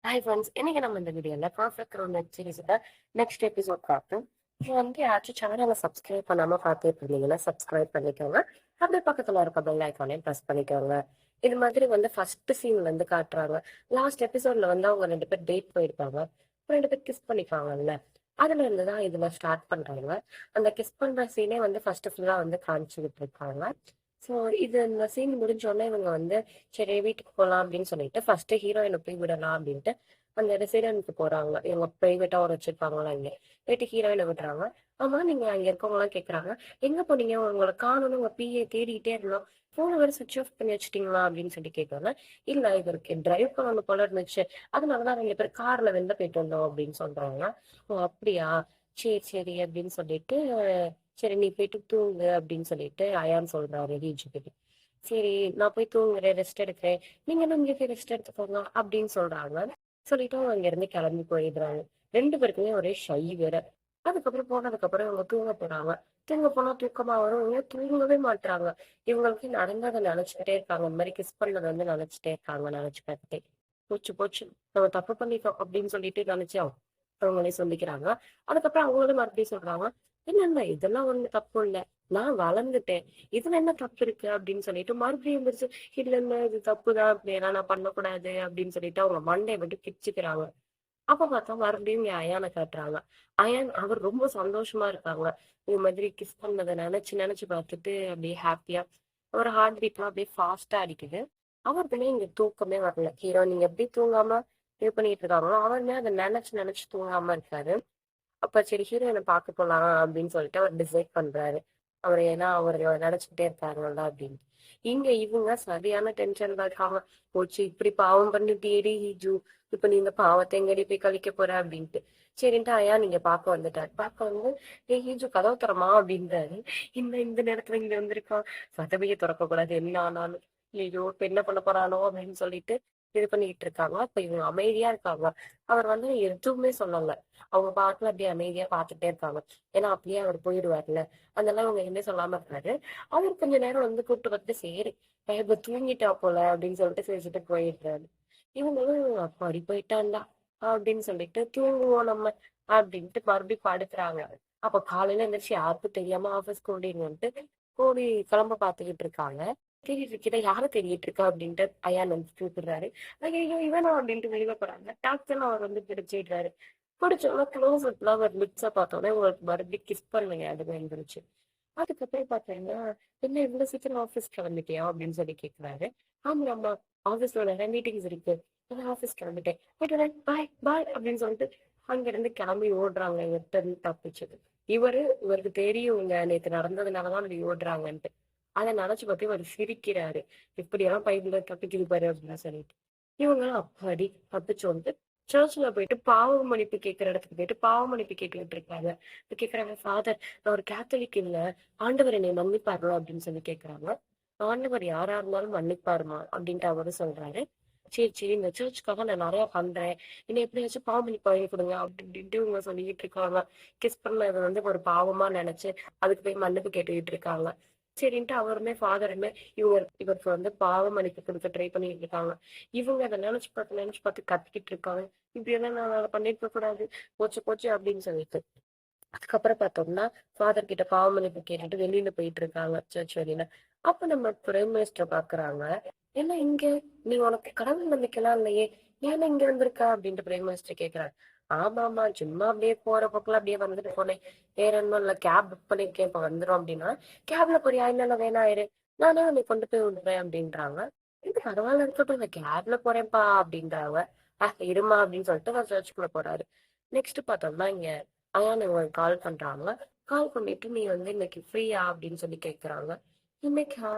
Hi friends, இன்னைக்கு நம்ம இந்த வீடியோல பர்ஃபெக்ட் ரூம் வெப் சீரிஸோட நெக்ஸ்ட் எபிசோட் பார்ப்போம். இது வந்து யாராச்சும் சேனலை சப்ஸ்கிரைப் பண்ணாம பார்த்துட்டு இருந்தீங்கன்னா சப்ஸ்கிரைப் பண்ணிக்கோங்க. அப்படியே பக்கத்துல இருக்க பெல் ஐக்கானையும் ப்ரெஸ் பண்ணிக்கோங்க. இது மாதிரி வந்து ஃபர்ஸ்ட் சீன்ல இருந்து காட்டுறாங்க. லாஸ்ட் எபிசோட்ல வந்து அவங்க 2 பேர் டேட் போயிருப்பாங்க. 2 பேர் கிஸ் பண்ணிப்பாங்கல்ல. அதுல இருந்து தான் இதுல ஸ்டார்ட் பண்றாங்க. அந்த கிஸ் பண்ற சீனே வந்து ஃபர்ஸ்ட் ஃபுல்லா வந்து காமிச்சுக்கிட்டு இருக்காங்க. ஸோ இந்த சீன் முடிஞ்ச உடனே இவங்க வந்து சரி வீட்டுக்கு போகலாம் அப்படின்னு சொல்லிட்டு ஃபர்ஸ்ட் ஹீரோயினை போய் விடலாம் அப்படின்ட்டு அந்த ரெசிடென்ட்க்கு போறாங்க. இவங்க பிரைவேட்டா ஒரு வச்சிருப்பாங்களா இங்க போயிட்டு ஹீரோயினை விடுறாங்க. ஆமா, நீங்க அங்க இருக்கவங்க எல்லாம் கேக்குறாங்க, எங்க போனீங்க, உங்களை காணணும், உங்க பிஏ தேடிட்டே இருந்தோம், போன வேற சுவிட்ச் ஆஃப் பண்ணி வச்சிட்டீங்களா அப்படின்னு சொல்லி கேட்கறாங்க. இல்ல, இவருக்கு டிரைவ் பண்ணணும் போல இருந்துச்சு, அதனாலதான் 2 பேர் கார்ல வெளில போயிட்டு வந்தோம் அப்படின்னு சொல்றாங்க. ஓ அப்படியா, சரி சரி அப்படின்னு சொல்லிட்டு சரி நீ போயிட்டு தூங்கு அப்படின்னு சொல்லிட்டு அயான் சொல்றாரு ஹீஜு கிட்ட. சரி, நான் போய் தூங்குறேன், ரெஸ்ட் எடுக்கிறேன், நீங்க என்ன இங்க போய் ரெஸ்ட் எடுத்துக்கோங்க அப்படின்னு சொல்றாங்க. சொல்லிட்டு அவங்க அங்க இருந்து கிளம்பி போயிடுறாங்க. 2 பேருக்குமே ஒரே ஷை வேற. அதுக்கப்புறம் போனதுக்கு அப்புறம் இவங்க தூங்க போறாங்க. தூங்க போனா தூக்கமா வரும், இவங்க தூங்கவே மாட்டாங்க. இவங்களுக்கு நடந்ததை நினைச்சுக்கிட்டே இருக்காங்க. இந்த மாதிரி கிஸ் பண்ணதை வந்து நினைச்சிட்டே இருக்காங்க. நினைச்சு பார்த்துட்டே போச்சு போச்சு, நம்ம தப்பு பண்ணிட்டோம் அப்படின்னு சொல்லிட்டு நினைச்சு அவங்களே சொல்லிக்கிறாங்க. அதுக்கப்புறம் அவங்களும் மறுபடியும் சொல்றாங்க, இல்ல இல்ல இதெல்லாம் ஒண்ணு தப்பு இல்ல, நான் வளர்ந்துட்டேன், இதுல என்ன தப்பு இருக்கு அப்படின்னு சொல்லிட்டு மறுபடியும் எந்திரிச்சு இல்ல இல்ல இது தப்புதான், அப்படியெல்லாம் நான் பண்ணக்கூடாது அப்படின்னு சொல்லிட்டு அவங்க மண்டையை விட்டு கிச்சுக்கிறாங்க. அப்ப பார்த்தா மறுபடியும் இங்க அயானை காட்டுறாங்க. அயான் அவர் ரொம்ப சந்தோஷமா இருக்காங்க. இது மாதிரி கிஸ் பண்ணதை நினைச்சு நினைச்சு பார்த்துட்டு அப்படியே ஹாப்பியா அவர் ஹார்ட் பீட்லாம் அப்படியே ஃபாஸ்டா அடிக்குது. அவருக்குமே இங்க தூக்கமே வரல. ஹீரோ நீங்க எப்படி தூங்காம இது பண்ணிட்டு இருக்காங்களோ அவருமே அதை நினைச்சு நினைச்சு தூங்காம இருக்காரு. அப்ப சரி ஹீரோயினை பார்க்க போலாம் அப்படின்னு சொல்லிட்டு அவர் டிசைட் பண்றாரு. அவர் ஏன்னா அவர் நினைச்சுக்கிட்டே இருக்காருல்ல அப்படின்னு. இங்க இவங்க சரியான டென்ஷன்ல இருக்காங்க. போச்சு, இப்படி பாவம் பண்ணிட்டேடி ஹிஜு, இப்ப நீ இந்த பாவத்தை எங்கடி போய் கழிக்க போற அப்படின்ட்டு. சரின்ட்டு ஐயா நீங்க பார்க்க வந்துட்டாரு. பார்க்க வந்து ஏ ஹிஜு கதவு தரமா அப்படின்றாரு. இந்த இந்த நேரத்துல இங்க வந்திருக்கான், கதவையே திறக்க கூடாது என்ன ஆனாலும். ஐயோ இப்ப என்ன பண்ண போறானோ அப்படின்னு சொல்லிட்டு இது பண்ணிட்டு இருக்காங்க. அப்ப இவங்க அமைதியா இருக்காங்க. அவர் வந்து எதுவுமே சொல்லல. அவங்க பாட்டுல அப்படியே அமைதியா பாத்துட்டே இருக்காங்க. ஏன்னா அப்படியே அவர் போயிடுவார்ல. அதெல்லாம் அவங்க எதுவுமே சொல்லாம இருக்காரு. அவர் கொஞ்ச நேரம் வந்து கூப்பிட்டு வந்து சரி இப்ப தூங்கிட்டா போல அப்படின்னு சொல்லிட்டு சிரிச்சுட்டு போயிடுறாரு. இவங்களும் அப்பாடி போயிட்டான்டா அப்படின்னு சொல்லிட்டு தூங்குவோம் நம்ம அப்படின்ட்டு மறுபடியும் படுத்துறாங்க. அப்ப காலையில எந்திரிச்சு யாருக்கும் தெரியாம ஆபீஸ் கூட்டின்னு வந்துட்டு கூடி கிளம்ப பாத்துக்கிட்டு இருக்காங்க. தேடிட்டு இருக்கிட்ட யாரை தேடிட்டு இருக்கா அப்படின்ட்டு ஐயா வந்து கூப்பிடுறாரு. ஐயோ இவனா அப்படின்ட்டு வெளியில போறாங்க. டாக்டர் அவர் வந்து பிடிச்சிடுறாரு. பிடிச்சோன்னா க்ளோஸ் அப்ல அவர் லிப்ஸை பார்த்தோன்னே உங்களுக்கு மறுபடியும் கிஸ் பண்ணுங்க அது வந்துருச்சு. அதுக்கப்புறம் பாத்தீங்கன்னா, என்ன இவ்வளவு சீக்கிரம் ஆபீஸ் கிளம்பிட்டியா அப்படின்னு சொல்லி கேக்குறாரு. ஆமா ஆமா, ஆபீஸ்ல நிறைய மீட்டிங்ஸ் இருக்கு, நான் ஆபீஸ் கிளம்பிட்டேன், போயிட்டு பாய் பாய் அப்படின்னு சொல்லிட்டு அங்க இருந்து கிளம்பி ஓடுறாங்க. இவர்கிட்ட இருந்து தப்பிச்சது. இவருக்கு தெரியும் இவங்க நேத்து நடந்ததுனாலதான் இப்படி ஓடுறாங்கன்ட்டு. அதை நினைச்சு பார்த்து இவர் சிரிக்கிறாரு. இப்படியெல்லாம் பைபிள்ல தப்பிக்குது பாரு அப்படின்னு சொல்லிட்டு. இவங்களும் அப்பாடி தப்பிச்சோன்ட்டு சர்ச்ல போயிட்டு பாவ மன்னிப்பு கேட்கிற இடத்துக்கு போயிட்டு பாவ மன்னிப்பு கேட்டுக்கிட்டு இருக்காங்க. இப்ப கேக்குறாங்க, ஃபாதர் நான் ஒரு கேத்தலிக் இல்ல, ஆண்டவர் என்னை மன்னிப்பாரு அப்படின்னு சொல்லி கேக்குறாங்க. ஆண்டவர் யாரா இருந்தாலும் மன்னிப்பாருமா அப்படின்ட்டு அவரு சொல்றாரு. சரி சரி, இந்த சர்ச்சுக்காக நான் நிறைய பண்றேன், இன்னும் எப்படியாச்சும் பாவ மன்னிப்பு வாங்கி கொடுங்க அப்படி இப்படின்ட்டு இவங்க சொல்லிக்கிட்டு இருக்காங்க. கிஸ் பண்ணது வந்து ஒரு பாவமா நினைச்சு அதுக்கு போய் மன்னிப்பு கேட்டுக்கிட்டு இருக்காங்க. சரின்ட்டு அவருமே ஃபாதருமே இவருக்கு வந்து பாவ மன்னிப்பு கொடுக்க ட்ரை பண்ணிட்டு இருக்காங்க. இவங்க அதை நினைச்சு பார்த்து கத்திக்கிட்டு இருக்காங்க. இப்படி எல்லாம் நான் அதை பண்ணிருக்க கூடாது, போச்சு போச்சு அப்படின்னு சொல்லிட்டு. அதுக்கப்புறம் பார்த்தோம்னா ஃபாதர் கிட்ட பாவ மன்னிப்பு கேட்டுட்டு வெளியில போயிட்டு இருக்காங்க சர்ச் வெளியில. அப்ப நம்ம பிரைம் மினிஸ்டர் பாக்குறாங்க. என்ன இங்க, நீ உனக்கு கடவுள் நம்பிக்கைலாம் இல்லையே, ஏன்னா இங்க வந்திருக்கா அப்படின்ட்டு பிரைம் மினிஸ்டர் கேக்குறாரு. ஆமா ஆமா, சும்மா அப்படியே போற பக்கத்துல அப்படியே வந்துட்டு போனேன், வேற ஒன்றும் இல்ல, கேப் புக் பண்ணிருக்கேன் இப்ப வந்துரும் அப்படின்னா. கேப்ல போறியா, இல்ல வேணா இரு, நானே உன்னை கொண்டு போய் விடுறேன் அப்படின்றாங்க. இது பரவாயில்ல இருக்கட்டும், இந்த கேப்ல போறேன்ப்பா அப்படின்றாங்க. இருமா அப்படின்னு சொல்லிட்டு சர்ச்சுக்குள்ள போறாரு. நெக்ஸ்ட் பார்த்தோம்னா இங்க அயான் இவங்க கால் பண்றாங்க. கால் பண்ணிட்டு நீ வந்து இன்னைக்கு ஃப்ரீயா அப்படின்னு சொல்லி கேக்குறாங்க. இன்னைக்கா,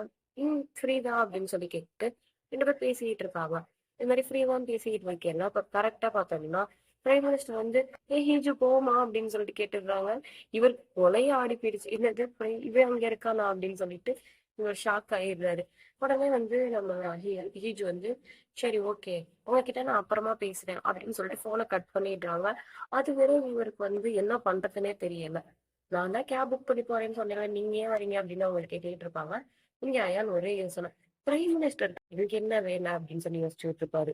ஃப்ரீ தான் அப்படின்னு சொல்லி கேட்டு 2 பேர் பேசிக்கிட்டு இருக்காங்க. இந்த மாதிரி ஃப்ரீவான்னு பேசிக்கிட்டு இருக்கேன். அப்ப கரெக்டா பார்த்தோம்னா பிரைம் மினிஸ்டர் வந்து ஏ ஹீஜு போமா அப்படின்னு சொல்லிட்டு கேட்டுடுறாங்க. இவர் கொலைய ஆடி போயிடுச்சு. என்னது இவன் அங்க இருக்கானா அப்படின்னு சொல்லிட்டு இவர் ஷாக் ஆயிடுறாரு. உடனே வந்து நம்ம ஹீஜு வந்து சரி ஓகே, உங்ககிட்ட நான் அப்புறமா பேசுறேன் அப்படின்னு சொல்லிட்டு போனை கட் பண்ணிடுறாங்க. அது வரை இவருக்கு வந்து என்ன பண்றதுன்னே தெரியல. நான் தான் கேப் புக் பண்ணி போறேன்னு சொன்னேன், நீங்க ஏன் வரீங்க அப்படின்னு அவங்க கேட்டுட்டு இருப்பாங்க. இங்க அயான் ஒரே யோசனை, பிரைம் மினிஸ்டர் இதுக்கு என்ன வேணா அப்படின்னு சொல்லி யோசிச்சுட்டு இருப்பாரு.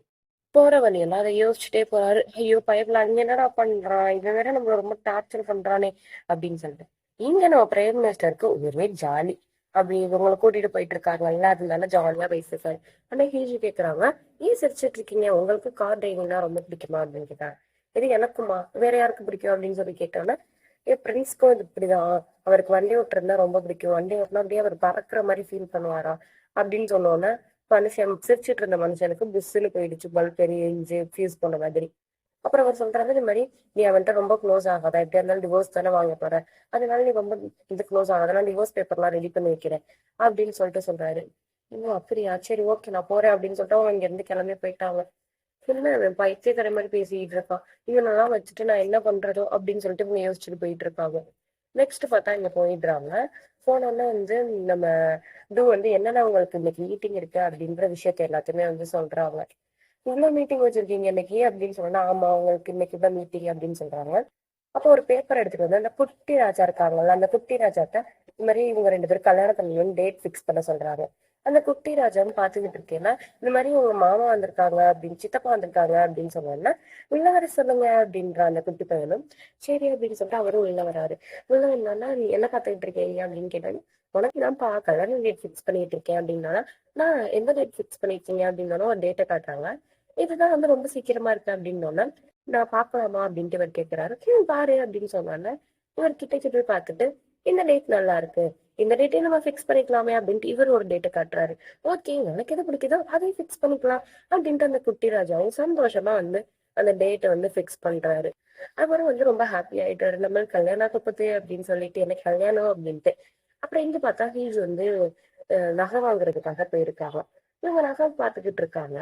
போற வழியெல்லாம் அதை யோசிச்சுட்டே போறாரு. ஐயோ பயப்புல அங்க என்னடா பண்றான், இவன் வேற நம்மள ரொம்ப டார்ச்சர் பண்றானே அப்படின்னு சொல்லிட்டு. இங்க நம்ம பிரைம் மினிஸ்டருக்கு ஒரே ஜாலி. அப்படி இவங்களை கூட்டிட்டு போயிட்டு இருக்காங்கல்ல, அதனால ஜாலியா பேசிருக்காரு. ஆனா ஹீஜி கேக்குறாங்க, ஏன் சிரிச்சிட்டு இருக்கீங்க, உங்களுக்கு கார் டிரைவிங்னா ரொம்ப பிடிக்குமா அப்படின்னு கேட்டாங்க. இது எனக்குமா, வேற யாருக்கு பிடிக்கும் அப்படின்னு சொல்லி கேட்டோன்னா, என் பிரின்ஸ்க்கும் இது இப்படிதான், அவருக்கு வண்டி ஓட்டுறதுனா ரொம்ப பிடிக்கும், வண்டி ஓட்டினா அப்படியே அவர் பறக்குற மாதிரி ஃபீல் பண்ணுவாரா அப்படின்னு சொன்னோன்னே, மனுஷன் சிரிச்சிட்டு இருந்த மனுஷனுக்கு புஸ்ஸுன்னு போயிடுச்சு, பல்ப் எரிஞ்சு ஃபியூஸ் போன மாதிரி. அப்புறம் அவர் சொல்றாரு, இந்த மாதிரி நீ அவன்கிட்ட ரொம்ப க்ளோஸ் ஆகாத, எப்படியா இருந்தாலும் டிவோர்ஸ் தானே வாங்க போற, அதனால நீ ரொம்ப இது க்ளோஸ் ஆகாத, நான் டிவோர்ஸ் பேப்பர்லாம் ரெடி பண்ணி வைக்கிறேன் அப்படின்னு சொல்றாரு. ஓ அப்படியா, சரி ஓகே நான் போறேன் அப்படின்னு சொல்லிட்டு அவங்க இங்க இருந்து கிளம்பி போயிட்டாங்க. என்ன இவன் பைத்தியக்கார மாதிரி பேசிட்டு இருக்கான், இவனெல்லாம் வச்சுட்டு நான் என்ன பண்றதோ அப்படின்னு சொல்லிட்டு இவங்க யோசிச்சுட்டு போயிட்டு இருக்காங்க. நெக்ஸ்ட் பார்த்தா இங்க போயிடுறாங்க. போனோன்னா வந்து நம்ம டூ வந்து என்னென்ன உங்களுக்கு இன்னைக்கு மீட்டிங் இருக்கு அப்படின்ற விஷயத்த எல்லாத்தையுமே வந்து சொல்றாங்க. இவ்வளவு மீட்டிங் வச்சிருக்கீங்க இன்னைக்கு அப்படின்னு சொன்னா, ஆமா உங்களுக்கு இன்னைக்கு தான் மீட்டிங் அப்படின்னு சொல்றாங்க. அப்போ ஒரு பேப்பர் எடுத்துட்டு வந்து அந்த குட்டி ராஜா இருக்காங்கல்ல, அந்த குட்டி ராஜாட்ட இந்த மாதிரி இவங்க ரெண்டு பேரும் கல்யாணம் பண்ணணும் டேட் ஃபிக்ஸ் பண்ண சொல்றாங்க. அந்த குட்டி ராஜான்னு பாத்துக்கிட்டு இருக்கேன்னா, இந்த மாதிரி உங்க மாமா வந்திருக்காங்க அப்படின்னு, சித்தப்பா வந்திருக்காங்க அப்படின்னு சொன்னோன்னா, உள்ள வர சொல்லுங்க அப்படின்ற அந்த குட்டி பையனும் சரி அப்படின்னு சொல்லிட்டு அவரும் உள்ள வராரு. உள்ள வந்தோன்னா, நீ என்ன பாத்துக்கிட்டு இருக்கீங்க அப்படின்னு கேட்டாங்க. உனக்கு தான்ப்பா கல்யாணம் டேட் ஃபிக்ஸ் பண்ணிட்டு இருக்கேன் அப்படின்னா, நான் எந்த டேட் ஃபிக்ஸ் பண்ணிருக்கீங்க அப்படின்னாலும் ஒரு டேட்டை காட்டுறாங்க. இதுதான் வந்து ரொம்ப சீக்கிரமா இருக்கு அப்படின்னோன்னா, நான் பாக்கலாமா அப்படின்ட்டு இவர் கேக்குறாரு. பாரு அப்படின்னு சொன்னாங்க. இவர் கிட்ட கிட்ட போய் பார்த்துட்டு, இந்த டேட் நல்லா இருக்கு, இந்த டேட்டே நம்ம ஃபிக்ஸ் பண்ணிக்கலாமே அப்படின்ட்டு இவர் ஒரு டேட்டை காட்டுறாரு. ஓகே எனக்கு எது பிடிக்குதோ அதை ஃபிக்ஸ் பண்ணிக்கலாம் அப்படின்ட்டு அந்த குட்டி ராஜாவும் சந்தோஷமா வந்து அந்த டேட்டை வந்து ஃபிக்ஸ் பண்றாரு. அப்புறம் வந்து ரொம்ப ஹாப்பி ஆயிட்டாரு, நம்ம கல்யாணம் பத்தி அப்படின்னு சொல்லிட்டு, எனக்கு கல்யாணம் அப்படின்ட்டு. அப்புறம் இங்க பார்த்தா ஹீஸ் வந்து நகை வாங்குறதுக்காக போயிருக்காங்க. இவங்க நகை பார்த்துக்கிட்டு இருக்காங்க.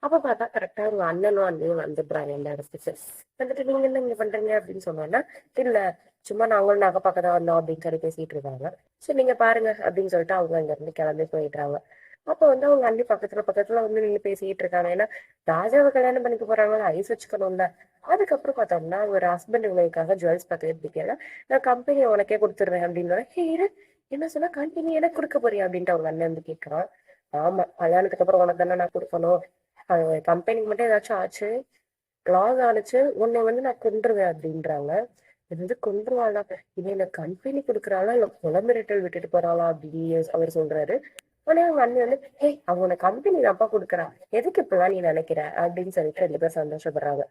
அப்ப பார்த்தா கரெக்டா உங்க அண்ணனும் அண்ணியும் வந்துடுறாங்க இந்த இடத்துக்கு. வந்துட்டு நீங்க என்ன இங்க பண்றீங்க அப்படின்னு சொன்னோன்னா, இல்ல சும்மா நாங்களும் நகை பார்க்க தான் வந்தோம் அப்படின்னு சொல்லி பேசிட்டு இருக்காங்க. சரி நீங்க பாருங்க அப்படின்னு சொல்லிட்டு அவங்க அங்க இருந்து கிளம்பி போயிடுறாங்க. அப்ப வந்து அவங்க அண்ணி பக்கத்துல பக்கத்துல வந்து நின்று பேசிட்டு இருக்காங்க. ஏன்னா ராஜாவை கல்யாணம் பண்ணிக்க போறாங்களா, ஐஸ் வச்சுக்கணும்ல. அதுக்கப்புறம் பார்த்தோம்னா ஒரு ஹஸ்பண்ட் இவங்களுக்காக ஜுவல்ஸ் பார்த்துக்கிட்டு இருக்கேன். நான் கம்பெனியை உனக்கே கொடுத்துடுறேன் அப்படின்னு. ஹே இரு, என்ன சொன்னா கம்பெனி எனக்கு கொடுக்க போறியா அப்படின்ட்டு அவங்க அண்ணன் வந்து கேட்கறான். ஆமா கல்யாணத்துக்கு அப்புறம் உனக்கு தானே நான் கொடுக்கணும், அது கம்பெனிக்கு மட்டும் ஏதாச்சும் ஆச்சு, லாஸ் ஆனிச்சு, உன்னை வந்து நான் கொன்றுவேன் அப்படின்றாங்க. இது வந்து கொன்றுவாளா, இது எனக்கு கம்பெனி கொடுக்குறாளா இல்ல குல மிரட்டல் விட்டுட்டு போறாளா அப்படின்னு அவர் சொல்றாரு. உடனே அவங்க அண்ணன் வந்து, ஹே அவங்க உனக்கு கம்பெனி தான்ப்பா கொடுக்குறான், எதுக்கு இப்பெல்லாம் நீ நினைக்கிற அப்படின்னு சொல்லிட்டு ரெண்டு பேரும் சந்தோஷப்படுறாங்க.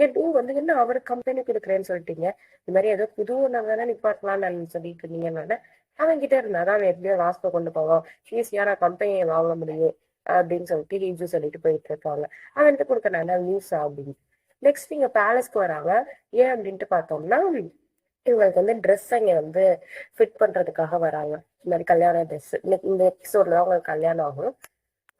ஏதோ வந்து என்ன அவருக்கு கம்பெனி கொடுக்குறேன்னு சொல்லிட்டீங்க, இந்த மாதிரி ஏதோ புது ஒண்ணு நிப்பாட்டலாம்னு சொல்லிட்டு இருந்தீங்கன்னு. அவன் கிட்ட இருந்தாதான் அவன் எப்படியோ லாஸ்ட்ல கொண்டு போவான், ஈஸியா நான் கம்பெனியை வாங்க முடியும் அப்படின்னு சொல்லிட்டு ஹீஜு சொல்லிட்டு போயிட்டு இருக்காங்க. அவன்கிட்ட கொடுக்க நல்லா நியூஸ் அப்படின்னு. நெக்ஸ்ட் இங்க பேலஸ்க்கு வராங்க. ஏன் அப்படின்ட்டு பார்த்தோம்னா, இவங்களுக்கு வந்து ட்ரெஸ் அங்க வந்து ஃபிட் பண்றதுக்காக வராங்க. இந்த மாதிரி கல்யாண ட்ரெஸ் இந்த எபிசோட்ல தான் உங்களுக்கு கல்யாணம் ஆகும்.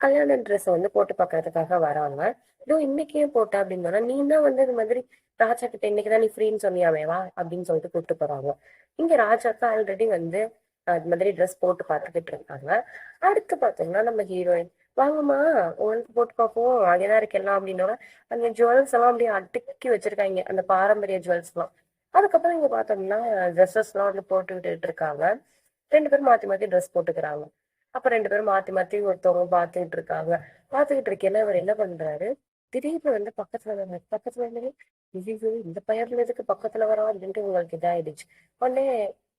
கல்யாண ட்ரெஸ் வந்து போட்டு பார்க்கறதுக்காக வராங்க. இதோ இன்னைக்கே போட்ட அப்படின்னா, நீ தான் வந்து இந்த மாதிரி ராஜா கிட்ட இன்னைக்குதான் நீ ஃப்ரீன்னு சொன்னியாவே வா அப்படின்னு சொல்லிட்டு கூப்பிட்டு போறாங்க. இங்க ராஜாக்கு ஆல்ரெடி வந்து அது மாதிரி ட்ரெஸ் போட்டு பார்த்துக்கிட்டு இருக்காங்க. அடுத்து பார்த்தோம்னா நம்ம ஹீரோயின், வாங்கம்மா உங்களுக்கு போட்டு பார்ப்போம், அங்கேதான் இருக்கெல்லாம் அப்படின்னோட அந்த ஜுவல்ஸ் எல்லாம் அப்படியே அடுக்கி வச்சிருக்காங்க, அந்த பாரம்பரிய ஜுவல்ஸ் எல்லாம். அதுக்கப்புறம் இங்க பார்த்தோம்னா ட்ரெஸ்ஸஸ் எல்லாம் வந்து போட்டுக்கிட்டு இருக்காங்க. ரெண்டு பேரும் மாத்தி மாத்தி ட்ரெஸ் போட்டுக்கிறாங்க. அப்ப ரெண்டு பேரும் மாத்தி மாத்தி ஒருத்தவங்க பாத்துக்கிட்டு இருக்காங்க. பாத்துக்கிட்டு இருக்கேன்னா இவர் என்ன பண்றாரு, திடீர்னு வந்து பக்கத்துல வந்து ஐயோ இந்த பையன் எதுக்கு பக்கத்துல வரா அப்படின்ட்டு உங்களுக்கு இதாயிடுச்சு. உடனே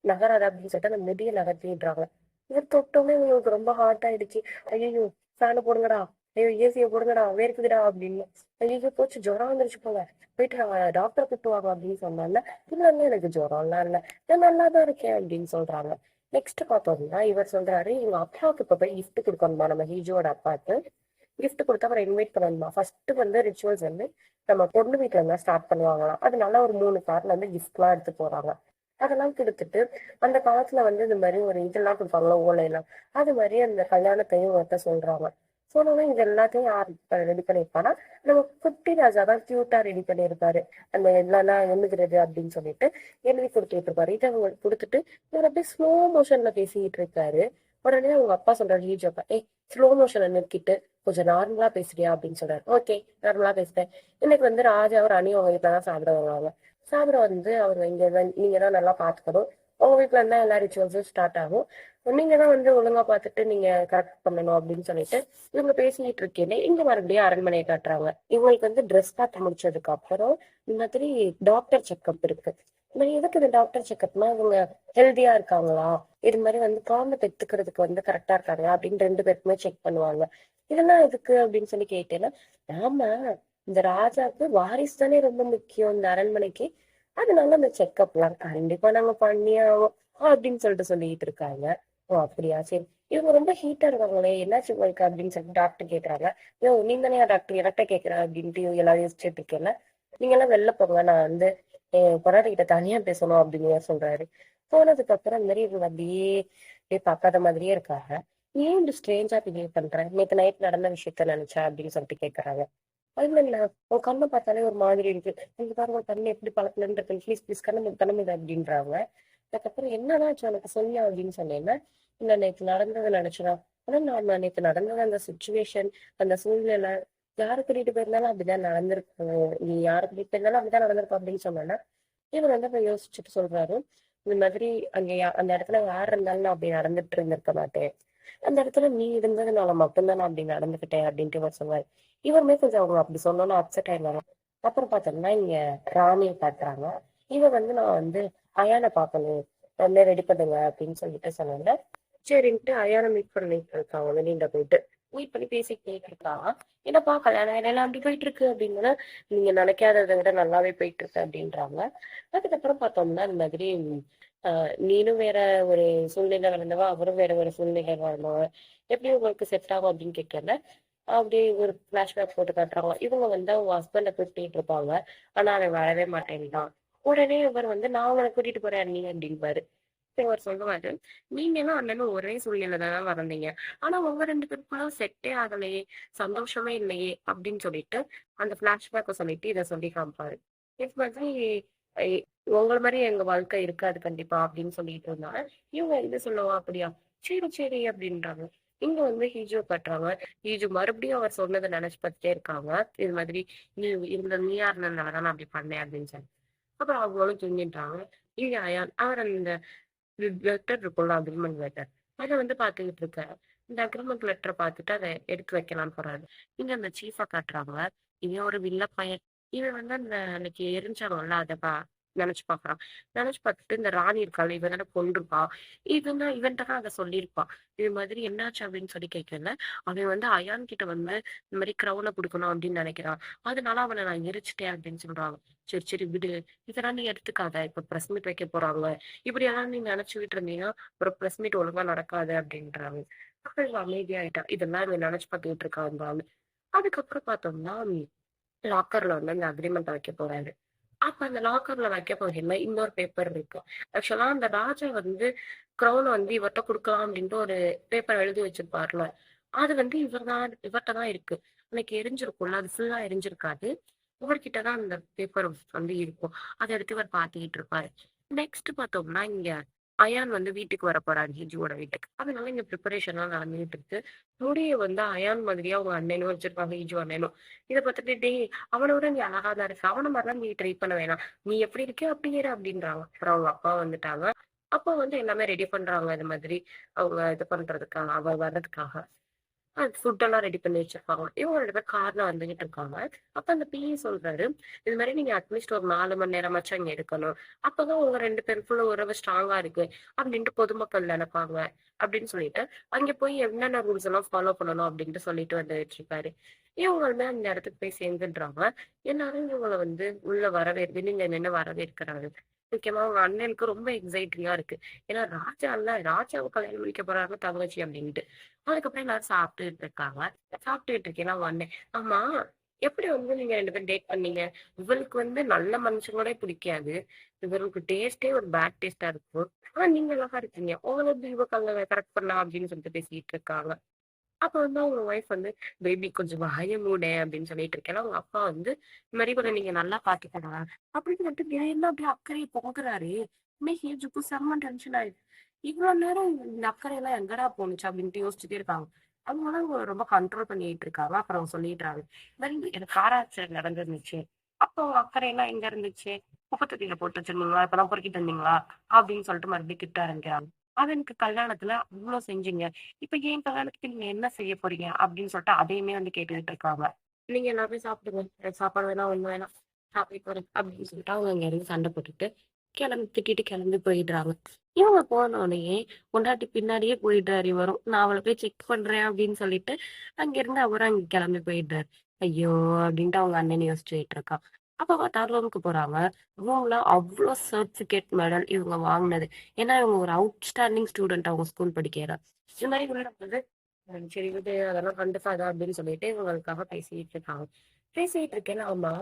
நகராது அப்படின்னு சொல்லிட்டு அந்த முடிய நகர்த்திடுறாங்க. இவர் தொட்டோன்னே உங்களுக்கு ரொம்ப ஹார்ட் ஆயிடுச்சு. ஐயோ ஃபேனை போடுங்கடா, ஐயோ ஏசியை போடுங்கடா வேர்க்குதுடா அப்படின்னு. ஐயோ போச்சு ஜுரம் வந்துருச்சு போங்க, போயிட்டு டாக்டர் கூட்டுவாங்க அப்படின்னு சொன்னால, இல்ல இல்ல எனக்கு ஜுரம் எல்லாம் இல்ல, நான் நல்லாதான் இருக்கேன் அப்படின்னு சொல்றாங்க. நெக்ஸ்ட் பார்த்தோம்னா இவர் சொல்றாரு, இவங்க அப்பாவுக்கு இப்ப போய் கிஃப்ட் கொடுக்கணுமா, நம்ம ஹீஜோட அப்பாவுக்கு கிஃப்ட் கொடுத்து அவரை இன்வைட் பண்ணணுமா. ஃபர்ஸ்ட் வந்து ரிச்சுவல்ஸ் வந்து நம்ம பொண்ணு வீட்டுல இருந்தா ஸ்டார்ட் பண்ணுவாங்களாம். அதனால ஒரு 3 கார்ல வந்து கிஃப்ட் எல்லாம் எடுத்து போறாங்க. அதெல்லாம் கொடுத்துட்டு அந்த காலத்துல வந்து இந்த மாதிரி ஒரு இதெல்லாம் கொடுப்பாங்களா ஓலையெல்லாம், அது மாதிரி அந்த கல்யாணத்தையும் ஒருத்த சொல்றாங்க. சொன்னோன்னா இது எல்லாத்தையும் யார் ரெடி பண்ணிருப்பானா, நம்ம குட்டி ராஜா தான் கியூட்டா ரெடி பண்ணியிருப்பாரு. அந்த என்னெல்லாம் எழுதுறது அப்படின்னு சொல்லிட்டு எழுதி கொடுத்துட்டு இருப்பாரு. இதை அவங்களுக்கு கொடுத்துட்டு இவர் அப்படியே ஸ்லோ மோஷன்ல பேசிக்கிட்டு இருக்காரு. உடனே அவங்க அப்பா சொல்றாரு, ஹீஜோ அப்பா, ஏய் ஸ்லோ மோஷனை நிறுத்திட்டு கொஞ்சம் நார்மலா பேசுறியா அப்படின்னு சொல்றாரு. ஓகே நார்மலா பேசுறேன். இன்னைக்கு வந்து ராஜா அவர் அணி உங்க வீட்டுல தான் சாப்பிட வருவாங்க. சாப்பிட வந்து அவர் இங்க நீங்க தான் நல்லா பாத்துக்கணும், உங்க வீட்ல இருந்தா எல்லா ரிச்சுவல்ஸும் ஸ்டார்ட் ஆகும். நீங்க தான் வந்து ஒழுங்கா பார்த்துட்டு நீங்க கரெக்ட் பண்ணணும் அப்படின்னு சொல்லிட்டு இவங்க பேசிக்கிட்டு இருக்கையில இங்க மறுபடியும் அரண்மனையை காட்டுறாங்க. இவங்களுக்கு வந்து ட்ரெஸ் பார்த்து முடிச்சதுக்கு அப்புறம் இந்த மாதிரி டாக்டர் செக்அப் இருக்கு. இந்த மாதிரி எதுக்கு இந்த டாக்டர் செக்அப்னா இவங்க ஹெல்தியா இருக்காங்களா, இது மாதிரி வந்து குழந்தை பெத்துக்கிறதுக்கு வந்து கரெக்டா இருக்காங்களா அப்படின்னு 2 பேருக்குமே செக் பண்ணுவாங்க. இதெல்லாம் எதுக்கு அப்படின்னு சொல்லி கேட்டேன்னா, ஆமா, இந்த ராஜாவுக்கு வாரிசு தானே ரொம்ப முக்கியம் இந்த அரண்மனைக்கு. அதனால அந்த செக்அப்லாம் கண்டிப்பா நாங்க பண்ணியே ஆவோம் அப்படின்னு சொல்லிட்டு இருக்காங்க. ஓ அப்படியா, சரி. இவங்க ரொம்ப ஹீட்டா இருக்காங்களே, என்னாச்சு உங்களுக்கு அப்படின்னு சொல்லிட்டு டாக்டர் கேக்குறாங்க. யோ நீ தானே டாக்டர் என்கிட்ட கேக்குற அப்படின்ட்டு எல்லாரும் யோசிச்சுட்டு இருக்கேன்ல. நீங்க எல்லாம் வெளில போங்க, நான் வந்து என் பொண்டாட்டி கிட்ட தனியா பேசணும் அப்படின்னு சொல்றாரு. போனதுக்கு அப்புறம் இந்த மாதிரி இவங்க அப்படியே பார்க்காத மாதிரியே இருக்காங்க. ஏன் இப்படி ஸ்ட்ரேஞ்சா பிஹேவ் பண்ற, நேத்து நைட் நடந்த விஷயத்த நினைச்சா அப்படின்னு சொல்லிட்டு கேக்குறாங்க. இல்ல இல்ல, உன் கண்ணை பார்த்தாலே ஒரு மாதிரி இருக்கு, நீங்க பாருங்க உன் கண்ணு எப்படி பழக்கலன்னு இருக்கு, ப்ளீஸ் ப்ளீஸ் கண்ணு அப்படின்றாங்க. அதுக்கப்புறம் என்னதான் ஆச்சு உனக்கு சொல்லியா அப்படின்னு சொன்னேன்னா, இல்ல நேத்து நடந்ததை நினைச்சுதான். ஆனா நாம நேத்து நடந்தது அந்த சுச்சுவேஷன், அந்த சூழ்நிலை, யாரு கூட்டிட்டு போயிருந்தாலும் அப்படிதான் நடந்திருக்கும், நீ யாரு கூட்டிட்டு போயிருந்தாலும் அப்படிதான் நடந்திருக்கும் அப்படின்னு சொன்னேன்னா, இவர் வந்து அப்ப யோசிச்சுட்டு சொல்றாரு, இந்த மாதிரி அங்க அந்த இடத்துல யார் இருந்தாலும் நான் அப்படி நடந்துட்டு இருந்திருக்க மாட்டேன், அந்த இடத்துல நீ இருந்ததுனால மட்டும்தான் நான் அப்படி நடந்துக்கிட்டேன் அப்படின்ட்டு இவர் சொல்லுவாரு. இவருமே கொஞ்சம் அவங்க அப்படி சொன்னோன்னு அப்செட் ஆயிடுவாங்க. அப்புறம் பார்த்தோம்னா இங்க ராணியை காட்டுறாங்க. இவ வந்து நான் வந்து அயானை பார்க்கணும், உடனே ரெடி பண்ணுங்க அப்படின்னு சொல்லிட்டு சொன்னாங்க. சரின்ட்டு அயானை மீட் பண்ணிட்டு இருக்காங்க வெளியில போயிட்டு. மீட் பண்ணி பேசிக்கிட்டே இருக்கா. என்னப்பா கல்யாணம் எல்லாம் அப்படி போயிட்டு இருக்கு அப்படின்னா, நீங்க நினைக்காததை விட நல்லாவே போயிட்டு இருக்கு அப்படின்றாங்க. அதுக்கப்புறம் பார்த்தோம்னா இந்த மாதிரி நீனும் வேற ஒரு சூழ்நிலை வளர்ந்தவா, அவரும் வேற ஒரு சூழ்நிலை வாழ்ந்தவங்க, எப்படி உங்களுக்கு செட் ஆகும் அப்படின்னு கேட்கல. அப்படியே ஒரு பிளாஷ்பேக் போட்டு காட்டுறாங்க. இவங்க வந்து அவங்க ஹஸ்பண்ட கூட்டிட்டு இருப்பாங்க. ஆனா அவன் வரவே மாட்டேன்டான். உடனே இவர் வந்து நான் உங்களை கூட்டிட்டு போறேன் நீ அப்படின்பாரு. இவர் சொல்லுவாரு, நீங்களும் அண்ணனும் ஒரே சூழ்நிலை தானே வளர்ந்தீங்க, ஆனா உங்க 2 பேருக்குள்ள செட்டே ஆகலையே, சந்தோஷமே இல்லையே அப்படின்னு சொல்லிட்டு அந்த பிளாஷ்பேக்க சொல்லிட்டு இதை சொல்லி காமிப்பாரு. இது மாதிரி "ஐ- உங்கள மாதிரி எங்க வாழ்க்கை இருக்காது கண்டிப்பா அப்படின்னு சொல்லிட்டு இருந்தாங்க. இவங்க இது சொல்லுவா அப்படியா, சரி சரி அப்படின்றாங்க. இங்க வந்து ஹீஜோ கட்டுறாங்க. ஹீஜு மறுபடியும் அவர் சொன்னதை நினைச்சு பார்த்துட்டே இருக்காங்க. இது மாதிரி நீ நீயா இருந்ததுனாலதான் நான் அப்படி பண்ணேன் அப்படின்னு சொல்லி. அப்புறம் அவங்களும் தூங்கிட்டாங்க. இங்க அயான் அவர் அந்த லெட்டர் இருக்கும்ல, அக்ரிமெண்ட் லெட்டர், அதை வந்து பாத்துக்கிட்டு இருக்காரு. இந்த அக்ரிமெண்ட் லெட்டரை பார்த்துட்டு அதை எடுத்து வைக்கலாம்னு போறாரு. இங்க அந்த சீஃபா காட்டுறாங்க. இவன் ஒரு வில்ல பையன். இவன் வந்து அந்த அன்னைக்கு எரிஞ்சாங்கல்ல அதை நினைச்சு பாக்குறான். நினைச்சு பார்த்துட்டு இந்த ராணி இருக்காள், இவன் தானே கொண்டிருப்பா, இவன்கிட்ட தான் அதை சொல்லியிருப்பான். இது மாதிரி என்னாச்சு அப்படின்னு சொல்லி கேட்கல. அவன் வந்து அயான் கிட்ட வந்து இந்த மாதிரி கிரௌனை கொடுக்கணும் அப்படின்னு நினைக்கிறான். அதனால அவனை நான் எரிச்சிட்டேன் அப்படின்னு சொல்றாங்க. சரி சரி விடு, இதெல்லாம் நீ எடுத்துக்காத, இப்ப பிரஸ் மீட் வைக்க போறாங்க, இப்படியெல்லாம் நீங்க நினைச்சுக்கிட்டு இருந்தீங்கன்னா ஒரு பிரஸ் மீட் ஒழுங்கா நடக்காது அப்படின்றாங்க. அப்புறம் இவ அமைதியாயிட்டா. இதெல்லாம் இவன் நினைச்சு பார்த்துக்கிட்டு இருக்கான். அதுக்கப்புறம் பார்த்தோம்னா லாக்கர்ல வந்து அந்த அக்ரிமெண்ட் வைக்க போறாரு. அப்ப அந்த லாக்கர்ல வைக்க போகையில இன்னொரு பேப்பர் இருக்கு. ஆக்சுவலா அந்த ராஜா வந்து கிரௌன் வந்து இவர்ட்ட குடுக்கலாம் அப்படின்ட்டு ஒரு பேப்பர் எழுதி வச்சிருப்பாருல, அது வந்து இவர்ட்ட தான் இருக்கு. அன்னைக்கு எரிஞ்சிருக்கும்ல, அது ஃபுல்லா எரிஞ்சிருக்காது. இவர்கிட்ட தான் அந்த பேப்பர் வந்து இருக்கும். அதை எடுத்து இவர் பாத்துக்கிட்டு இருப்பாரு. நெக்ஸ்ட் பார்த்தோம்னா இங்க அயான் வந்து வீட்டுக்கு வர போறாரு, ஹிஜுவோட வீட்டுக்கு. அதனால இங்க ப்ரிப்பரேஷன் எல்லாம் நடந்துட்டு இருக்கு. முடிய வந்து அயான் மாதிரியா அவங்க அண்ணனும் வச்சிருப்பாங்க, ஹிஜு அண்ணனும். இதை பார்த்துட்டு டேய், அவனோட நீ அழகா தான் இருக்க, அவன மாதிரிலாம் நீ ட்ரை பண்ண வேணாம், நீ எப்படி இருக்கியோ அப்படி இரு அப்படின்றாங்க. அப்புறம் அவங்க அப்பா வந்துட்டாங்க. அப்பா வந்து எல்லாமே ரெடி பண்றாங்க, இது மாதிரி அவங்க இது பண்றதுக்காக, அவ வர்றதுக்காக ஃபுட் எல்லாம் ரெடி பண்ணி வச்சிருப்பாங்க. இவங்க 2 பேர் கார்ல வந்துகிட்டு இருக்காங்க. அப்ப அந்த பிஏ சொல்றாரு, இது மாதிரி நீங்க அட்லீஸ்ட் ஒரு 4 மணி நேரமாச்சும் அங்க இருக்கணும், அப்பதான் உங்க 2 பேருக்குள்ள உறவு ஸ்ட்ராங்கா இருக்கு அப்படின்ட்டு பொதுமக்கள் நினைப்பாங்க அப்படின்னு சொல்லிட்டு அங்க போய் என்னென்ன ரூல்ஸ் எல்லாம் ஃபாலோ பண்ணணும் அப்படின்ட்டு சொல்லிட்டு வந்துட்டு இருக்காரு. இவங்களுமே அந்த இடத்துக்கு போய் சேர்ந்துடுறாங்க. எல்லாரும் இவங்களை வந்து உள்ள வெளியில நின்று வரவேற்கிறாரு. முக்கியமா அவங்க அண்ணனுக்கு ரொம்ப எக்ஸைட்டிங்கா இருக்கு. ஏன்னா ராஜாவை கல்யாணம் முடிக்க போறாங்க தங்கச்சி அப்படின்ட்டு. அதுக்கப்புறம் எல்லாரும் சாப்பிட்டுட்டு இருக்காங்க. சாப்பிட்டுட்டு இருக்கேன் நான் வந்தேன். ஆமா, எப்படி வந்து நீங்க 2 பேரும் டேட் பண்ணீங்க? இவளுக்கு வந்து நல்ல மனுஷங்களே பிடிக்காது, இவருக்கு டேஸ்டே ஒரு பேட் டேஸ்டா இருக்கும், ஆனா நீங்க அழகா இருக்கீங்க, உங்களை எப்படி இவ கரெக்ட் பண்ணா அப்படின்னு சொல்லிட்டு பேசிட்டு இருக்காங்க. அப்ப வந்து அவங்க ஒய்ஃப் வந்து பேபி கொஞ்சம் வாய மூடேன் அப்படின்னு சொல்லிட்டு இருக்கேன். அவங்க அப்பா வந்து இந்த மாதிரி இவளை நீங்க நல்லா பாத்துக்கடா அப்படின்னு சொல்லிட்டு திடீர்னு அப்படியே அக்கறையை போக்குறாரு. ஹேஜுக்கு செம்ம டென்ஷன் ஆயிடுச்சு. இவ்வளவு நேரம் இந்த அக்கறை எல்லாம் எங்கடா போனுச்சு அப்படின்ட்டு யோசிச்சுட்டே இருக்காங்க. அதனால அவங்க ரொம்ப கண்ட்ரோல் பண்ணிட்டு இருக்காங்க. அப்புறம் அவங்க சொல்லிடுறாங்க, இந்த மாதிரி எனக்கு கார் ஆக்சிடென்ட் நடந்துருந்துச்சு, அப்போ அக்கறை எல்லாம் எங்க இருந்துச்சு, குப்பை தொட்டியில போட்டு வச்சிருந்தீங்களா? இப்பதான் பொறுக்கிட்டு வந்தீங்களா? அப்படின்னு சொல்லிட்டு மறுபடியும் திட்ட ஆரம்பிக்கிறாங்க. அவனுக்கு கல்யாணத்துல இவ்ளோ செஞ்சீங்க. இப்ப என் கல்யாணத்துக்கு நீங்க என்ன செய்ய போறீங்க? அப்படின்னு சொல்லிட்டு அதையுமே வந்து கேட்டுக்கிட்டு இருக்காங்க. நீங்க எல்லாருமே சாப்பிடுங்க. எனக்கு சாப்பாடு வேணாம், ஒண்ணும் வேணாம். சாப்பிட்டு போறேன் அப்படின்னு சொல்லிட்டு அவங்க அங்க இருந்து சண்டை போட்டுட்டு திட்டிட்டு கிளம்பி போயிடுறாங்க. இவங்க போன உடனேயே பொண்டாட்டி பின்னாடியே போயிடுறாரு இவரும். நான் அவள போய் செக் பண்றேன் அப்படின்னு சொல்லிட்டு அங்கிருந்து அவரும் அங்க கிளம்பி போயிடுறாரு. ஐயோ! அப்படின்ட்டு அவங்க அண்ணன் யோசிச்சுட்டு இருக்கா. அப்ப பார்த்தா ரூமுக்கு போறாங்க. ரூம்ல அவ்ளோ சர்டிபிகேட், மெடல் இவங்க வாங்குனது. ஏன்னா இவங்க ஒரு அவுட்ஸ்டாண்டிங் ஸ்டூடெண்ட் அவங்க ஸ்கூல் படிக்கிற. இந்த மாதிரி விளையாடும்போது சரி விடு அதெல்லாம் கண்டுக்காத அப்படின்னு சொல்லிட்டு இவங்களுக்காக பேசிட்டு இருக்காங்க. பேசிட்டு இருக்கேன் ஆமா,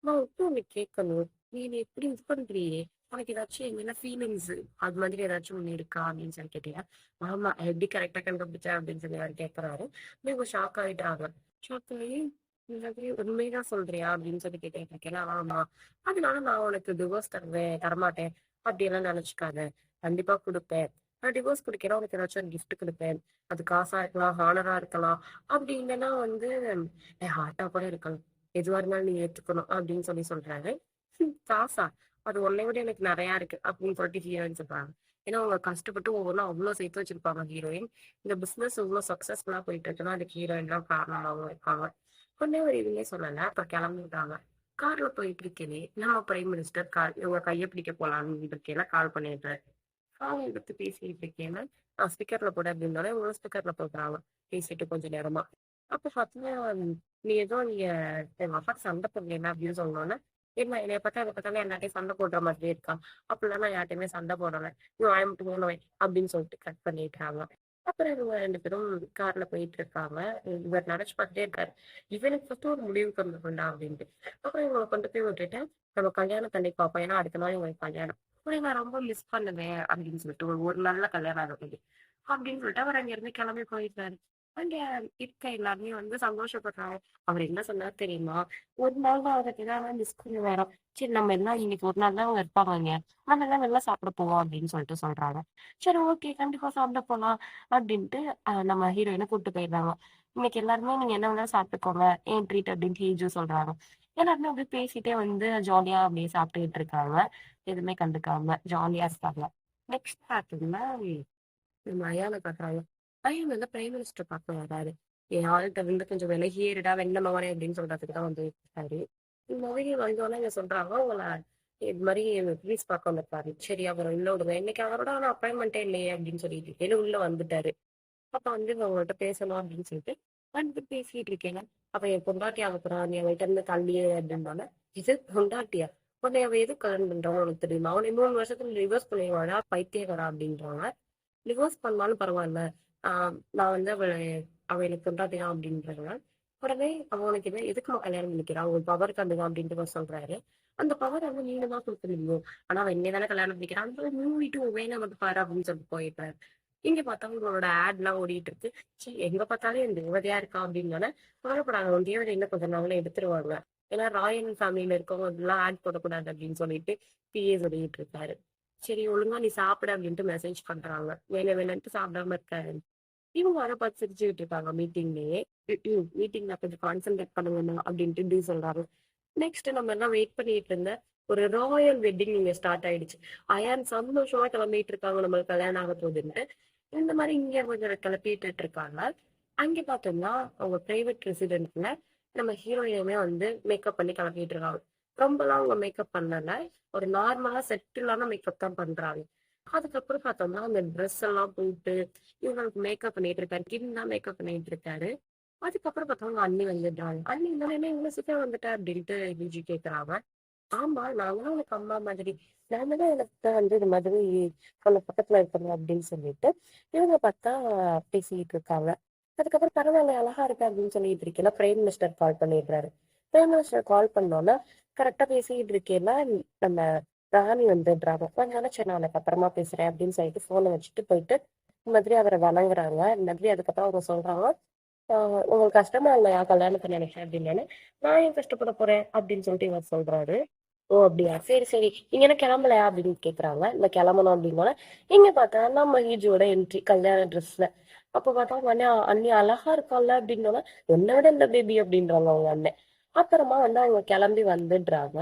நான் வந்து உன்னை கேட்கணும். நீ என்னை எப்படி இது பண்றியே? உனக்கு ஏதாச்சும் என் மேல ஃபீலிங்ஸ் அது மாதிரி ஏதாச்சும் ஒண்ணு இருக்கா அப்படின்னு சொல்லி கேட்டியா? ஆமா எப்படி கரெக்டா கண்டுபிடிச்சேன் அப்படின்னு சொல்லி அவர் கேட்கறாரு. இவங்க ஷாக் ஆயிட்டாங்க. ஷாக் ஆகி இந்த மாதிரி உண்மைதான் சொல்றியா அப்படின்னு சொல்லி கேட்டுட்டு இருக்கேன். ஆமா, அதனால நான் உனக்கு டிவோர்ஸ் தருவேன் தரமாட்டேன் அப்படியெல்லாம் நினைச்சுக்காத. கண்டிப்பா கொடுப்பேன். நான் டிவோர்ஸ் குடுக்கிறேன் உனக்கு ஏதாச்சும் ஒரு கிஃப்ட் குடுப்பேன். அது காசா இருக்கலாம், ஹானரா இருக்கலாம். அப்படி இல்லைன்னா வந்து என் ஹார்ட்டா கூட இருக்கலாம். எதுவா இருந்தாலும் நீ ஏத்துக்கணும் அப்படின்னு சொல்லி சொல்றாரு. காசா? அது உன்னை விட எனக்கு நிறையா இருக்கு அப்படின்னு சொல்லிட்டு ஹீரோயின் சொல்றாங்க. ஏன்னா அவங்க கஷ்டப்பட்டு ஒவ்வொன்றும் அவ்வளோ சேர்த்து வச்சிருப்பாங்க ஹீரோயின். இந்த பிசினஸ் இவ்வளோ சக்சஸ்ஃபுல்லா போயிட்டு இருக்குன்னா அதுக்கு ஹீரோயின் தான் காரணமாகவும் இருப்பாங்க. ஒன்னே ஒரு இதுவுமே சொல்லல. அப்புறம் கிளம்பிட்டாங்க. கார்ல போயிட்டு இருக்கேனே நம்ம பிரைம் மினிஸ்டர் கார் இவங்க கையை பிடிக்க போலான்னு இருக்கையில கால் பண்ணிடுறாரு. கால் எடுத்து பேசிட்டு இருக்கேன்னா ஸ்பீக்கர்ல போட அப்படின்னாலே இவங்க ஸ்பீக்கர்ல போடுறாங்க. பேசிட்டு கொஞ்ச நேரமா. அப்ப பாத்தீங்கன்னா நீ ஏதோ நீங்க எங்க அப்பாக்கு சண்டை போடல அப்படின்னு சொன்னோன்னே என்ன என்னைய பார்த்தா அதை பார்த்தாலும் எல்லாட்டையும் சண்டை போடுற மாதிரி இருக்கா? அப்படிலாம் நான் யார்ட்டையுமே சண்டை போடல. நீ வாய மட்டும் மூடுவேன் அப்படின்னு சொல்லிட்டு கட் பண்ணிட்டாங்க. அப்புறம் இவங்க 2 பேரும் கார்ல போயிட்டு இருக்காங்க. இவர் நினைச்சு பார்த்துட்டே இருக்காரு. இவனுக்கு ஃபர்ஸ்ட் ஒரு முடிவுக்கு வந்துருண்டா அப்படின்ட்டு. அப்புறம் இவங்களை கொண்டு போய் விட்டுட்டு நம்ம கல்யாணம் தண்ணிக்கு பார்ப்போம். ஏன்னா அடுத்த நாள் இவங்களுக்கு கல்யாணம். உன்னை நான் ரொம்ப மிஸ் பண்ணுவேன் அப்படின்னு சொல்லிட்டு ஒரு ஒரு நல்ல கல்யாணம் ஆகுது அப்படின்னு சொல்லிட்டு அவர் அங்க இருந்து கிளம்பி போயிட்டாரு. அங்க இருக்க எல்லாருமே வந்து சந்தோஷப்படுறாங்க. அவர் என்ன சொன்னார் தெரியுமா? ஒரு நாள் தான் அவருக்கு ஏதாவது மிஸ் பண்ணி வரோம். சரி நம்ம எல்லாம் இன்னைக்கு ஒரு நாள் தான் அவங்க இருப்பாங்க. நம்ம எல்லாம் வெளில சாப்பிட போவோம் அப்படின்னு சொல்லிட்டு சொல்றாங்க. சரி ஓகே கண்டிப்பா சாப்பிட போலாம் அப்படின்ட்டு நம்ம ஹீரோயினை கூப்பிட்டு போயிடுறாங்க. இன்னைக்கு எல்லாருமே நீங்க என்ன வேணாலும் சாப்பிட்டுக்கோங்க. ஏன் ட்ரீட் அப்படின்னு ஹீஜு சொல்றாங்க. எல்லாருமே அப்படியே பேசிட்டே வந்து ஜாலியா அப்படியே சாப்பிட்டுக்கிட்டு இருக்காங்க. எதுவுமே கண்டுக்காம ஜாலியா இருக்காங்க. நெக்ஸ்ட் பாத்தீங்கன்னா நம்ம அயானை காட்டுறாங்க. அயான் வந்து பிரைம் மினிஸ்டர் பார்க்க வராரு. என் ஆள்கிட்ட இருந்து கொஞ்சம் விலகியே இருடா வெண்ண மவனே அப்படின்னு சொல்றதுக்கு தான் வந்து இருக்காரு. இந்த மாதிரி வந்தோடனே இங்க சொல்றாங்க உங்களை இது மாதிரி ரிலீஸ் பார்க்க வந்திருக்காரு. சரி அவர் உள்ள விடுங்க. இன்னைக்கு அவரோட ஆனா அப்பாயின்மெண்ட்டே இல்லையே அப்படின்னு சொல்லிட்டு இருக்கேன். உள்ள வந்துட்டாரு. அப்ப வந்து உங்கள்ட்ட பேசணும் அப்படின்னு சொல்லிட்டு வந்து பேசிட்டு இருக்கேங்க. அப்ப என் பொண்டாட்டி ஆக போறா நீ அவள்கிட்ட இருந்து தள்ளியே அப்படின்னால இது பொண்டாட்டியா? உன்னை அவ எது கல்யாணம் பண்றான்னு உனக்கு தெரியுமா? அவனை 3 வருஷத்துல ரிவர்ஸ் பண்ணிடுவாடா பைத்தியக்காரா அப்படின்றாங்க. டிவோர்ஸ் பண்ணாலும் பரவாயில்ல. நான் வந்து அவ எனக்கு பொண்டாட்டி தான் அப்படின்றாங்க. உடனே அவனுக்கு என்ன எதுக்கும்மா கல்யாணம் பண்ணிக்கிறா? அவன் பவர் கண்டுதான் அப்படின்ட்டு இவர் சொல்றாரு. அந்த பவர் வந்து நீங்க தான் கொடுக்க முடியும். ஆனா அவன் என்னைய தானே கல்யாணம் பண்ணிக்கிறான். அந்த மூவிட்டு உன் வேலை வந்து பாரு அப்படின்னு சொல்லிட்டு போயிட்டாரு. இங்க பார்த்தா உங்களோட ஆட் எல்லாம் ஓடிட்டு இருக்கு. சரி எங்க பார்த்தாலும் இந்த தேவதையா இருக்கா அப்படின்னால கவலைப்படாத உன் தேவதை இன்னும் கொஞ்சம் நாங்களே எடுத்துருவாங்க. ஏன்னா ராயல் ஃபேமிலியில இருக்கவங்க எல்லாம் ஆட் போடக்கூடாது அப்படின்னு சொல்லிட்டு பிஏ சொல்லிட்டு இருக்காரு. சரி ஒழுங்கா நீ சாப்பிடு அப்படின்ட்டு மெசேஜ் பண்றாங்க. வேலை வேலைன்ட்டு சாப்பிடாம இருக்காரு. இவங்க வர பார்த்து சிரிச்சுக்கிட்டு இருக்காங்க மீட்டிங்லயே. மீட்டிங்ல கொஞ்சம் கான்சென்ட்ரேட் பண்ணுங்கண்ணா அப்படின்ட்டு டி சொல்றாங்க. நெக்ஸ்ட் நம்ம எல்லாம் வெயிட் பண்ணிட்டு இருந்த ஒரு ராயல் வெட்டிங் இங்க ஸ்டார்ட் ஆயிடுச்சு. அயான் சந்தோஷமா கிளம்பிட்டு இருக்காங்க நம்மளுக்கு கல்யாணம் ஆக போகுதுன்ட்டு. இந்த மாதிரி இங்க கொஞ்சம் கிளப்பிட்டு இருக்காங்க. அங்க பார்த்தோம்னா அவங்க பிரைவேட் ரெசிடென்ட்ல நம்ம ஹீரோயினுமே வந்து மேக்கப் பண்ணி கிளப்பிட்டு இருக்காங்க. ரொம்பலாம் அவங்க மேக்கப் பண்ணல. ஒரு நார்மலா செட்டிலான மேக்கப் தான் பண்றாங்க. அதுக்கப்புறம் பார்த்தோம்னா அந்த ட்ரெஸ் எல்லாம் போட்டு இவங்களுக்கு மேக்கப் பண்ணிட்டு இருக்காரு. கிம் தான் மேக்கப் பண்ணிட்டு இருக்காரு. அதுக்கப்புறம் பார்த்தவங்க அண்ணி வந்துடுறாங்க. அண்ணி இருந்தாலுமே இவ்வளவு சீக்கிரம் வந்துட்டா அப்படின்ட்டு விஜி கேக்குறாங்க. ஆமா நாங்களும் உனக்கு அம்மா மாதிரி நாம தான் எனக்கு வந்து இது மாதிரி உன்னை பக்கத்துல இருக்கணும் அப்படின்னு சொல்லிட்டு இவங்க பார்த்தா பேசிட்டு இருக்காங்க. அதுக்கப்புறம் பரவாயில்ல அழகா இருக்கு அப்படின்னு சொல்லிட்டு இருக்கேன்னா பிரைம் மினிஸ்டர் கால் பண்ணிடுறாரு. பிரைம் மினிஸ்டர் கால் பண்ணோன்னா கரெக்டா பேசிட்டு இருக்கேன்னா நம்ம ராணி வந்துடுறாங்க. அதனால சரி நான் உனக்கு அப்புறமா பேசுறேன் அப்படின்னு சொல்லிட்டு போனை வச்சுட்டு போயிட்டு இந்த மாதிரி அவரை வணங்குறாங்க. இந்த மாதிரி அதுக்கப்புறம் அவங்க சொல்றாங்க உங்களுக்கு கஷ்டமா இல்லையா கல்யாணத்தை நினைச்சேன் அப்படின்னு. நான் ஏன் கஷ்டப்பட போறேன் அப்படின்னு சொல்லிட்டு இவர் சொல்றாரு. ஓ அப்படியா சரி சரி நீங்க என்ன கிளம்பலையா அப்படின்னு கேக்குறாங்க. இல்ல கிளம்பணும் அப்படின்னா இங்க பார்த்தா நம்ம ஹீஜோட என்ட்ரி கல்யாண ட்ரெஸ்ல. அப்ப பார்த்தா உங்க அண்ணன் அண்ணி அழகா இருக்கால அப்படின்னா என்னை விட இந்த பேபி அப்படின்றாங்க அவங்க அண்ணன். அப்புறமா வந்து அவங்க கிளம்பி வந்துடுறாங்க.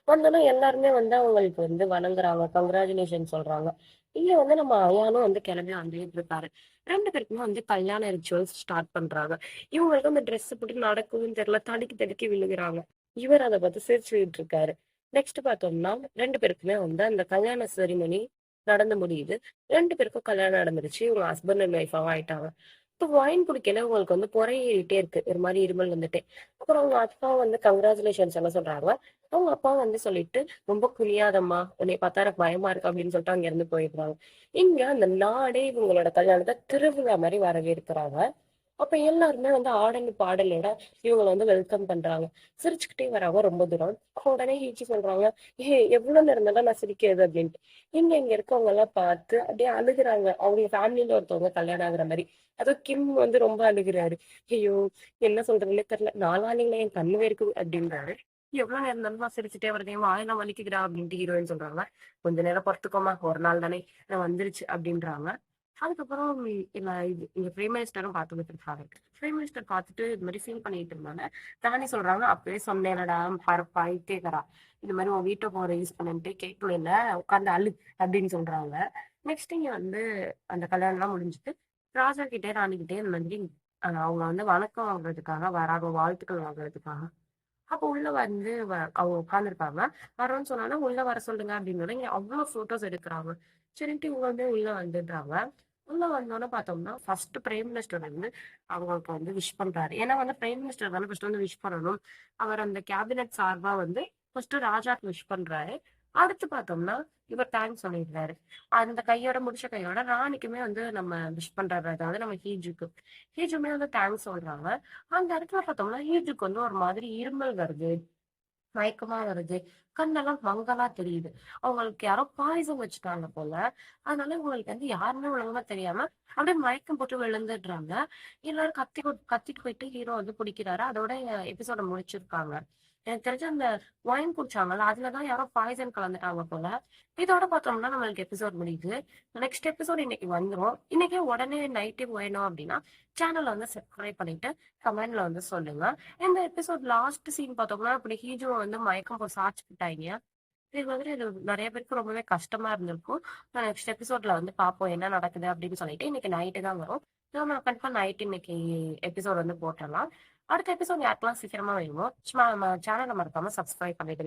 வந்தோனே எல்லாருமே வந்து அவங்களுக்கு வந்து வணங்குறாங்க. கங்ராச்சுலேஷன் சொல்றாங்க. இங்க வந்து நம்ம அயானும் வந்து கிளம்பி வந்துட்டு இருக்காரு. 2 பேருக்குமே வந்து கல்யாண ரிச்சுவல்ஸ் ஸ்டார்ட் பண்றாங்க. இவங்களுக்கு அந்த ட்ரெஸ் போட்டு நடக்கவும் தெரியல. தடுக்கி தடுக்கி விழுகுறாங்க. இவர் அத பார்த்து சிரிச்சுட்டு இருக்காரு. நெக்ஸ்ட் பார்த்தோம்னா 2 பேருக்குமே வந்து அந்த கல்யாண செரிமனி நடந்து முடியுது. 2 பேருக்கும் கல்யாணம் நடந்துருச்சு. இவங்க ஹஸ்பண்ட் அண்ட் ஒய்ஃபாவும் ஆயிட்டாங்க. இப்ப ஒயின் குடிக்கையில உங்களுக்கு வந்து பொறை ஏறிட்டே இருக்கு. ஒரு மாரி இருமல் வந்துட்டே. அப்புறம் அவங்க அப்பா வந்து கங்ராச்சுலேஷன்ஸ் எல்லாம் சொல்றாங்க. அவங்க அப்பா வந்து சொல்லிட்டு, "ரொம்ப குனியாதம்மா. உன்னைய பார்த்தா எனக்கு பயமா இருக்கு" அப்படின்னு சொல்லிட்டு அங்கிருந்து போயிடுறாங்க. இங்க அந்த நாடே இவங்களோட கல்யாணத்த திருவிழா மாரி வரவேற்கிறாங்க. அப்ப எல்லாருமே வந்து ஆடல், பாடலோட இவங்கள வந்து வெல்கம் பண்றாங்க. சிரிச்சுக்கிட்டே வராங்க ரொம்ப தூரம். அப்ப உடனே ஹீச்சி சொல்றாங்க, எவ்வளவு நேரம் தான் நான் சிரிக்கிறது?" அப்படின்ட்டு. இங்க இருக்கவங்க எல்லாம் பார்த்து அப்படியே அழுகுறாங்க. அவங்க ஃபேமிலில ஒருத்தவங்க கல்யாணம் ஆகுற மாரி. அதுவும் கிம் வந்து ரொம்ப அழுகுறாரு. ஐயோ! என்ன சொல்றதுன்னே தெரியல. நாளான்னைல என் கண்ணு வேர்க்குது அப்படின்றாரு. எவ்வளவு நேரம் இருந்தாலும் நான் சிரிச்சுட்டே வருது. என் வாயெல்லாம் வலிக்குதுடா அப்படின்ட்டு ஹீரோயின் சொல்றாங்க. கொஞ்ச நேரம் பொறுத்துக்கோமா. ஒரு நாள் தானே. நான் வந்துருச்சு அப்படின்றாங்க. அதுக்கப்புறம் இல்ல இது இங்க பிரைம் மினிஸ்டரும் பார்த்துக்கிட்டு இருக்காரு. பிரைம் மினிஸ்டர் பார்த்துட்டு இது மாதிரி ஃபீல் பண்ணிட்டு இருந்தாங்க. ராணி சொல்றாங்க, அப்பவே சொன்னேனடா பைத்தியக்காரா. இந்த மாதிரி உன் வீட்டை போற யூஸ் பண்ணிட்டு கேட்கல இல்ல உட்காந்து அழு அப்படின்னு சொல்றாங்க. நெக்ஸ்ட் இங்க வந்து அந்த கல்யாணம் எல்லாம் முடிஞ்சுட்டு ராஜா கிட்டே ராணி கிட்டே இந்த மாதிரி அவங்க வந்து வணக்கம் வாங்குறதுக்காக வராங்க. வாழ்த்துக்கள் வாங்குறதுக்காக. அப்போ உள்ள வந்து அவங்க உட்கார்ந்துருக்காங்க. வரோன்னு சொன்னாலும் உள்ள வர சொல்லுங்க அப்படின்னு இங்க அவ்வளவு போட்டோஸ் எடுக்கிறாங்க. சரின்ட்டு இவங்க வந்து உள்ள வந்துடுறாங்க. உள்ள வந்தோன்னு பார்த்தோம்னா ஃபர்ஸ்ட் பிரைம் மினிஸ்டர் வந்து அவங்களுக்கு வந்து விஷ் பண்றாரு. ஏன்னா வந்து பிரைம் மினிஸ்டர் தானே ஃபர்ஸ்ட் வந்து விஷ் பண்ணணும். அவர் அந்த கேபினெட் சார்பா வந்து ஃபர்ஸ்ட் ராஜாக்கு விஷ் பண்றாரு. அடுத்து பார்த்தோம்னா இவர் தேங்க்ஸ் சொல்லிடுறாரு. அந்த கையோட முடிச்ச கையோட ராணிக்குமே வந்து நம்ம விஷ் பண்றாரு. அதாவது நம்ம ஹீஜுக்கு. ஹீஜுமே வந்து தேங்க்ஸ் சொல்றாங்க. அந்த இடத்துல பார்த்தோம்னா ஹீஜுக்கு வந்து ஒரு மாதிரி இருமல் வருது. மயக்கமா வருது. கண்ணெல்லாம் மங்கலா தெரியுது. அவங்களுக்கு யாரோ பாய்சன் வச்சுட்டாங்க போல. அதனால இவங்களுக்கு வந்து யாருமே ஒழுங்கா தெரியாம அப்படியே மயக்கம் போட்டு விழுந்துடுறாங்க. எல்லாரும் கத்திட்டு போயிட்டு ஹீரோ வந்து பிடிக்கிறாரு. அதோட எபிசோட முடிச்சிருக்காங்க. எனக்கு தெரிஞ்ச அந்த ஒயின் குடிச்சாங்கல்ல, அதுலதான் யாரோ பாய்சன் கலந்துட்டாங்க போல. இதோட பார்த்தோம்னா நம்மளுக்கு எபிசோட் முடியுது. நெக்ஸ்ட் எபிசோட் இன்னைக்கு வந்துரும். இன்னைக்கே உடனே நைட்டே வேணும் அப்படின்னா சேனலை வந்து சப்ஸ்கிரைப் பண்ணிட்டு கமெண்ட்ல வந்து சொல்லுங்க. இந்த எபிசோட் லாஸ்ட் சீன் பார்த்தோம்னா, அப்படி ஹீஜோ வந்து மயக்கம் போட்டு சாச்சுக்கிட்டாங்க. இது மாதிரி இது நெறைய பேருக்கு ரொம்பவே கஷ்டமா இருந்திருக்கும். நெக்ஸ்ட் எபிசோட்ல வந்து பார்ப்போம் என்ன நடக்குது அப்படின்னு சொல்லிட்டு. இன்னைக்கு நைட்டு தான் வரும். நம்ம கண்டிப்பா நைட் இன்னைக்கு எபிசோட் வந்து போட்டுறலாம். அடுத்த எபிசோட் யாருக்கெல்லாம் சீக்கிரமா வேணுமோ, சும்மா நம்ம சேனல மறக்காம சப்ஸ்கிரைப் பண்ணிடுங்க.